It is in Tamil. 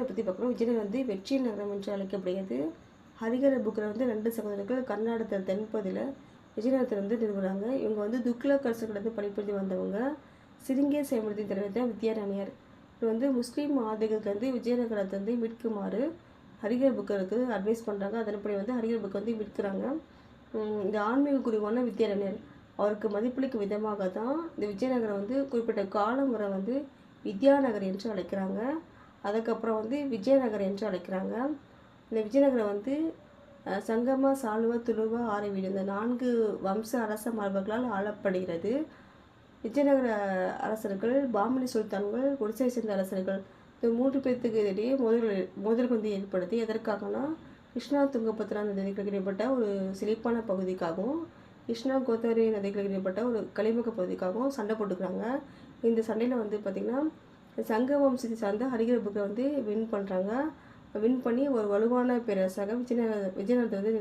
விஜயநகரை பற்றி பார்க்குறோம். விஜயநகரம் வந்து வெற்றி நகரம் என்று அழைக்கப்படுகிறது. ஹரிஹர புக்கர் வந்து 2 சகோதரர்கள் கர்நாடகத்தில் தென்பகுதியில் விஜயநகரத்தில் வந்து நிறுவனாங்க. இவங்க வந்து துக்ளக் அரசர்களிடம் பணிபுரிந்து வந்தவங்க. சிருங்கே செயல்படுத்தி தலைவர் தான் வித்யாரண்யர். இவர் வந்து முஸ்லீம் ஆதிக்கத்திலேருந்து விஜயநகரத்தை வந்து மீட்குமாறு ஹரிஹர புக்கருக்கு அட்வைஸ் பண்ணுறாங்க. அதன்படி வந்து ஹரிஹர புக்கர் வந்து மீட்கிறாங்க. இந்த ஆன்மீக குருவான வித்யாரண்யர் அவருக்கு மதிப்பளிக்கும் விதமாக தான் இந்த விஜயநகரம் வந்து குறிப்பிட்ட காலம் வரை வந்து வித்யாநகர் என்று அழைக்கிறாங்க. அதுக்கப்புறம் வந்து விஜயநகர் என்று அழைக்கிறாங்க. இந்த விஜயநகரம் வந்து சங்கமா, சாளுவ, துளுவ, ஆரவீடு இந்த 4 வம்ச அரச மரபுகளால் ஆளப்படுகிறது. விஜயநகர அரசர்கள், பாமனி சுல்தான்கள், ஒடிசை சேர்ந்த அரசர்கள் இந்த 3 பேர்த்துக்கு இடையே மோதல் வந்து ஏற்படுத்தி எதற்காகனா கிருஷ்ணா துங்கபத்ரா நதிகளுக்கு இடைப்பட்ட ஒரு செழிப்பான பகுதிக்காகவும் கிருஷ்ணா கோதாவரி நதிகளுக்கு இடைப்பட்ட ஒரு கழிமுக பகுதிக்காகவும் சண்டை போட்டுக்கிறாங்க. இந்த சண்டையில் வந்து பார்த்திங்கன்னா சங்க வம்சத்தை சார்ந்த ஹரிஹர புக்கரை வந்து வின் பண்ணுறாங்க. வின் பண்ணி ஒரு வலுவான பேரரசாக விஜயநகரத்தை வந்து